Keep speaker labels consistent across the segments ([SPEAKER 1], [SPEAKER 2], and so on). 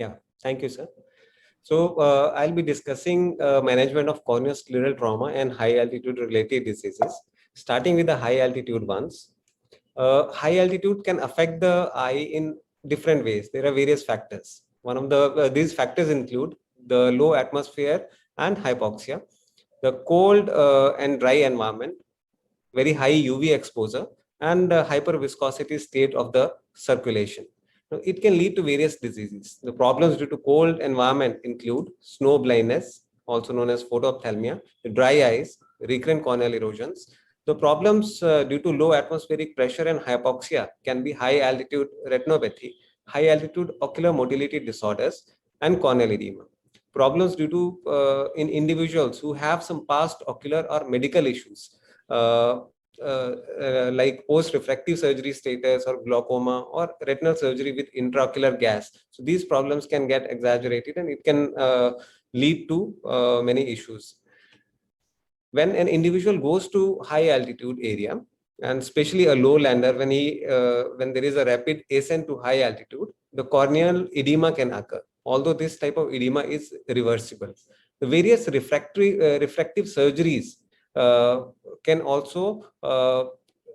[SPEAKER 1] Yeah, thank you, sir. So I'll be discussing management of corneoscleral trauma and high altitude related diseases, starting with the high altitude ones. High altitude can affect the eye in different ways. There are various factors. One of these factors include the low atmosphere and hypoxia, the cold and dry environment, very high UV exposure, and hyperviscosity state of the circulation. Now, it can lead to various diseases. The problems due to cold environment include snow blindness, also known as photoophthalmia, dry eyes, recurrent corneal erosions. The problems due to low atmospheric pressure and hypoxia can be high altitude retinopathy, high altitude ocular motility disorders, and corneal edema. Problems due to in individuals who have some past ocular or medical issues, uh, like post-refractive surgery status or glaucoma or retinal surgery with intraocular gas. So these problems can get exaggerated and it can lead to many issues. When an individual goes to high altitude area, and especially a low lander, when there is a rapid ascent to high altitude, the corneal edema can occur. Although this type of edema is reversible, the various refractive surgeries uh, can also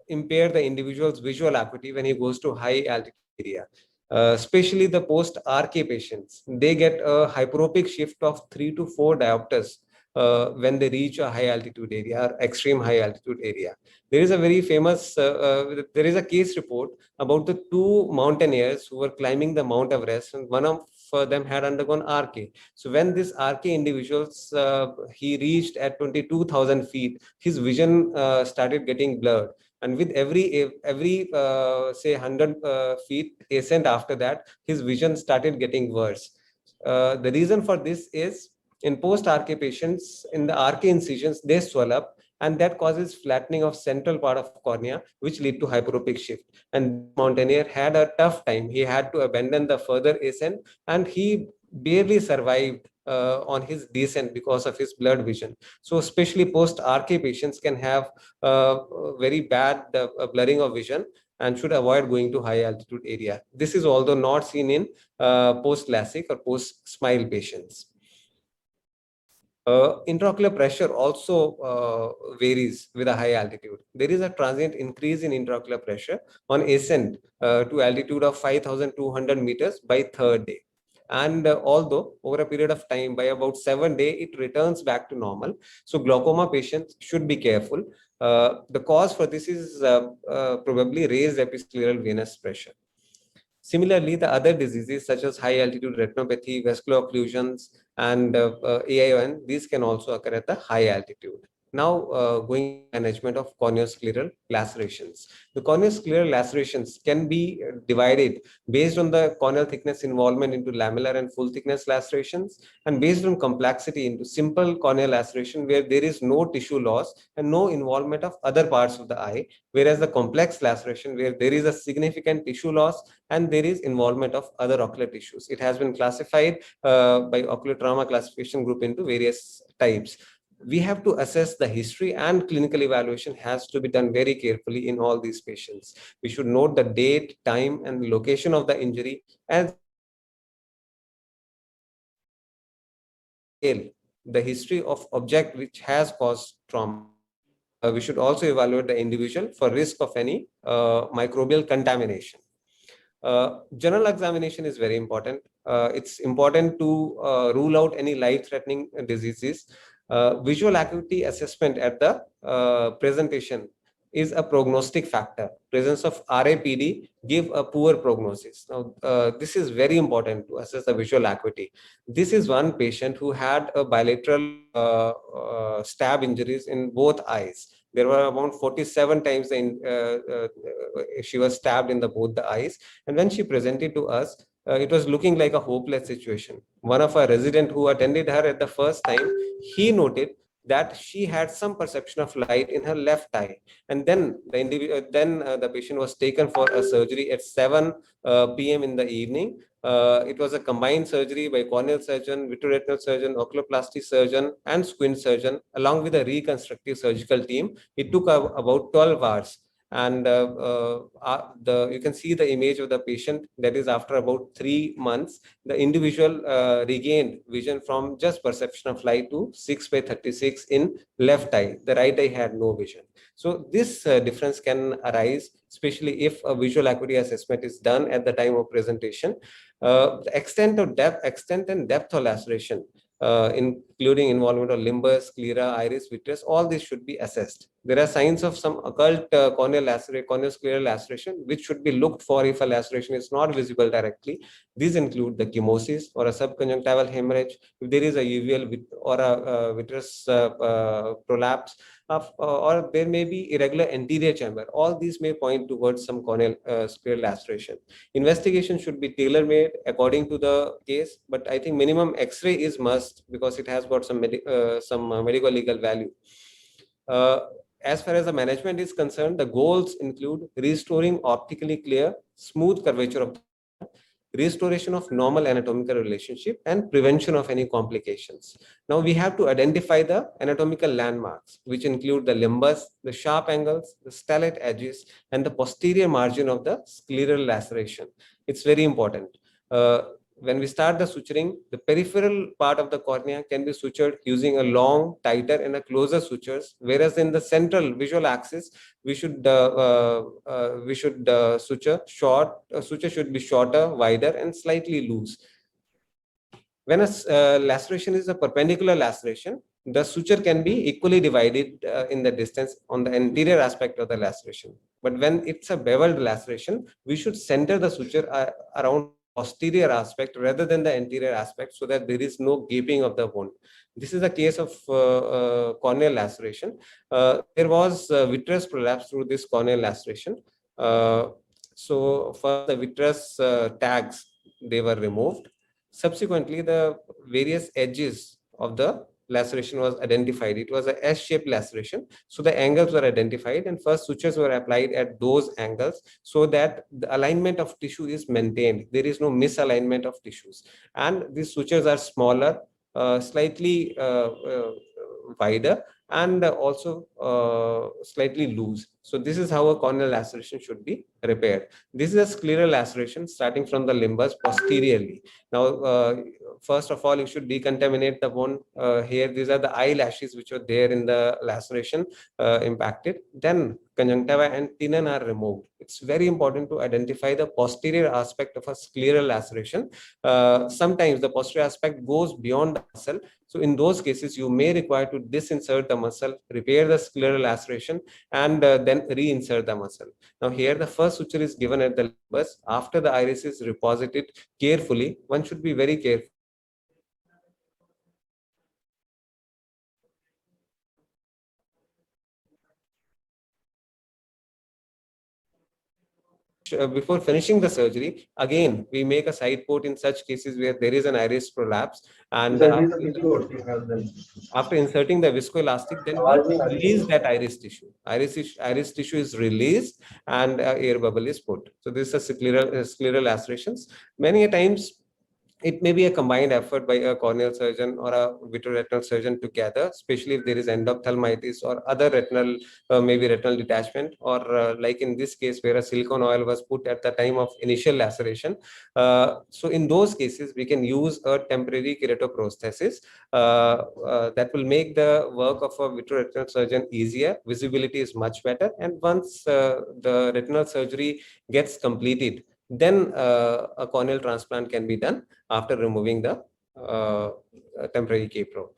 [SPEAKER 1] impair the individual's visual acuity when he goes to high altitude area. Especially the post RK patients, they get a hyperopic shift of 3 to 4 diopters when they reach a high altitude area or extreme high altitude area. There is a very famous, there is a case report about the two mountaineers who were climbing the Mount Everest, and one of them had undergone RK. So when this RK individuals, he reached at 22,000 feet, his vision started getting blurred. And with every say 100 feet ascent after that, his vision started getting worse. The reason for this is, in post-RK patients, in the RK incisions, they swell up, and that causes flattening of central part of cornea, which lead to hyperopic shift. And mountaineer had a tough time. He had to abandon the further ascent, and he barely survived on his descent because of his blurred vision. So especially post-RK patients can have very bad blurring of vision and should avoid going to high altitude area. This is although not seen in post-LASIK or post-SMILE patients. Intraocular pressure also varies with a high altitude. There is a transient increase in intraocular pressure on ascent to altitude of 5,200 meters by third day. And although over a period of time, by about 7 days, it returns back to normal. So glaucoma patients should be careful. The cause for this is probably raised episcleral venous pressure. Similarly, the other diseases such as high altitude retinopathy, vascular occlusions, and AION, these can also occur at the high altitude. Now, going to management of corneoscleral lacerations. The corneoscleral lacerations can be divided based on the corneal thickness involvement into lamellar and full thickness lacerations, and based on complexity into simple corneal laceration where there is no tissue loss and no involvement of other parts of the eye, whereas the complex laceration where there is a significant tissue loss and there is involvement of other ocular tissues. It has been classified by ocular trauma classification group into various types. We have to assess the history, and clinical evaluation has to be done very carefully in all these patients. We should note the date, time, and location of the injury, and the history of object which has caused trauma. We should also evaluate the individual for risk of any microbial contamination. General examination is very important. It's important to rule out any life-threatening diseases. Visual acuity assessment at the presentation is a prognostic factor. Presence of RAPD give a poor prognosis. Now, this is very important to assess the visual acuity. This is one patient who had a bilateral stab injuries in both eyes. There were around 47 times she was stabbed in both the eyes. And when she presented to us, it was looking like a hopeless situation. One of our residents who attended her at the first time, he noted that she had some perception of light in her left eye. And then the patient was taken for a surgery at 7 p.m. in the evening. It was a combined surgery by corneal surgeon, vitreoretinal surgeon, oculoplasty surgeon, and squint surgeon, along with a reconstructive surgical team. It took about 12 hours. And you can see the image of the patient. That is, after about 3 months, the individual regained vision from just perception of light to 6/36 in left eye. The right eye had no vision. So this difference can arise, especially if a visual acuity assessment is done at the time of presentation. The extent and depth of laceration, including involvement of limbus, sclera, iris, vitreous, all this should be assessed. There are signs of some occult corneal scleral laceration, which should be looked for if a laceration is not visible directly. These include the chemosis or a subconjunctival hemorrhage, if there is a uveal or a vitreous prolapse, or there may be irregular anterior chamber. All these may point towards some corneal scleral laceration. Investigation should be tailor-made according to the case, but I think minimum X-ray is must because it has got some medical legal value. As far as the management is concerned, the goals include restoring optically clear, smooth curvature of the restoration of normal anatomical relationship, and prevention of any complications. Now we have to identify the anatomical landmarks, which include the limbus, the sharp angles, the stellate edges, and the posterior margin of the scleral laceration. It's very important. When we start the suturing, the peripheral part of the cornea can be sutured using a long, tighter, and a closer sutures, whereas in the central visual axis, we should suture short. Suture should be shorter, wider, and slightly loose. When a laceration is a perpendicular laceration, the suture can be equally divided in the distance on the anterior aspect of the laceration. But when it's a beveled laceration, we should center the suture around posterior aspect rather than the anterior aspect, so that there is no gaping of the wound. This is a case of corneal laceration. There was vitreous prolapse through this corneal laceration. So first the vitreous tags, they were removed. Subsequently, the various edges of the laceration was identified. It was a S-shaped laceration. So the angles were identified, and first sutures were applied at those angles so that the alignment of tissue is maintained. There is no misalignment of tissues. And these sutures are smaller, slightly wider, and also slightly loose. So this is how a corneal laceration should be repaired. This is a scleral laceration starting from the limbus posteriorly. Now, first of all, you should decontaminate the wound. Here, these are the eyelashes which were there in the laceration impacted. Then conjunctiva and tenon are removed. It's very important to identify the posterior aspect of a scleral laceration. Sometimes the posterior aspect goes beyond the muscle. So in those cases, you may require to disinsert the muscle, repair the scleral laceration, and then reinsert the muscle. Now here the first suture is given at the limbus. After the iris is reposited carefully, one should be very careful. Before finishing the surgery, again, we make a side port in such cases where there is an iris prolapse. And after inserting the viscoelastic, then we release that iris tissue. Iris tissue is released and air bubble is put. So this is a scleral lacerations. Many times, it may be a combined effort by a corneal surgeon or a vitreoretinal surgeon together, especially if there is endophthalmitis or other retinal, maybe retinal detachment, or like in this case where a silicone oil was put at the time of initial laceration. So in those cases, we can use a temporary keratoprosthesis that will make the work of a vitreoretinal surgeon easier. Visibility is much better. And once the retinal surgery gets completed, then a corneal transplant can be done after removing the temporary K-probe.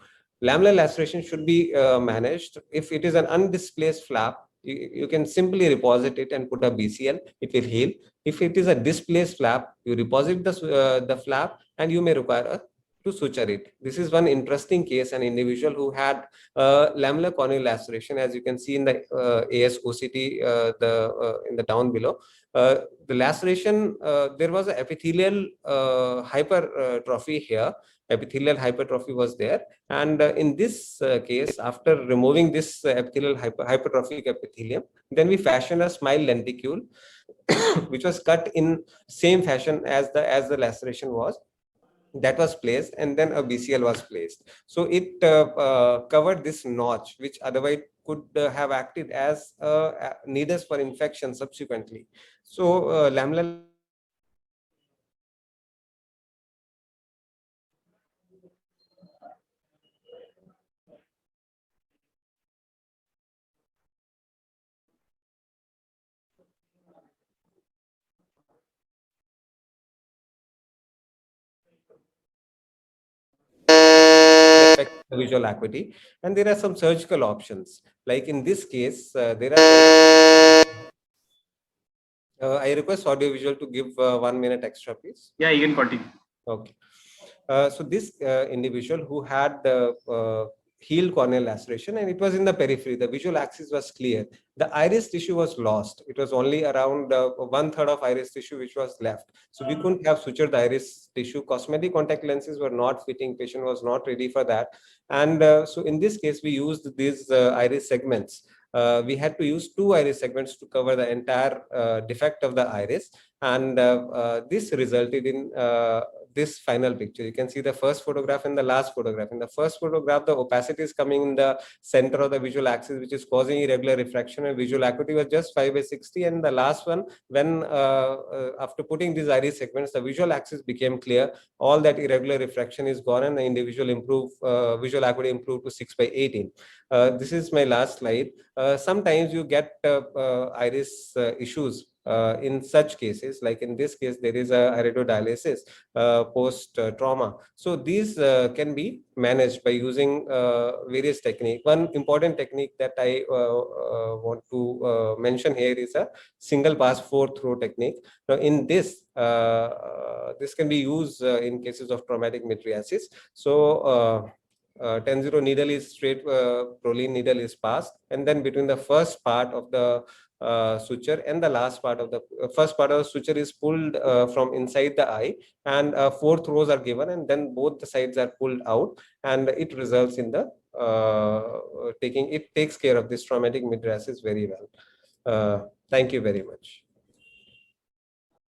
[SPEAKER 1] Lamellar laceration should be managed. If it is an undisplaced flap, you can simply reposit it and put a BCL, it will heal. If it is a displaced flap, you reposit the flap and you may require to suture it. This is one interesting case, an individual who had lamellar corneal laceration, as you can see in the ASOCT, in the down below. The laceration, there was an epithelial hypertrophy here. Epithelial hypertrophy was there. And in this case, after removing this epithelial hypertrophic epithelium, then we fashioned a smile lenticule, which was cut in same fashion as the laceration was. that was placed, and then a BCL was placed. So it covered this notch, which otherwise could have acted as needles for infection subsequently. So lamellar affect the visual acuity, and there are some surgical options. Like in this case, there are. I request audiovisual to give 1 minute extra, please.
[SPEAKER 2] Yeah, you can continue.
[SPEAKER 1] Okay. So this individual who had the heel corneal laceration, and it was in the periphery, the visual axis was clear. The iris tissue was lost. It was only around 1/3 of iris tissue which was left. So we couldn't have sutured the iris tissue. Cosmetic contact lenses were not fitting. Patient was not ready for that. And so in this case, we used these iris segments. We had to use 2 iris segments to cover the entire defect of the iris, and this resulted in this final picture. You can see the first photograph and the last photograph. In the first photograph, the opacity is coming in the center of the visual axis, which is causing irregular refraction, and visual acuity was just 5/60. And the last one, when after putting these iris segments, the visual axis became clear. All that irregular refraction is gone, and the individual visual acuity improved to 6/18. This is my last slide. Sometimes you get iris issues in such cases. Like in this case, there is a iridodialysis post trauma. So these can be managed by using various techniques. One important technique that I want to mention here is a single pass 4-throw technique. Now in this, this can be used in cases of traumatic mydriasis. So 10-0 needle is straight, Prolene needle is passed, and then between the first part of the suture and the last part of the first part of the suture is pulled from inside the eye, and 4 throws are given, and then both the sides are pulled out, and it results in the it takes care of this traumatic mydriasis very well. Thank you very much.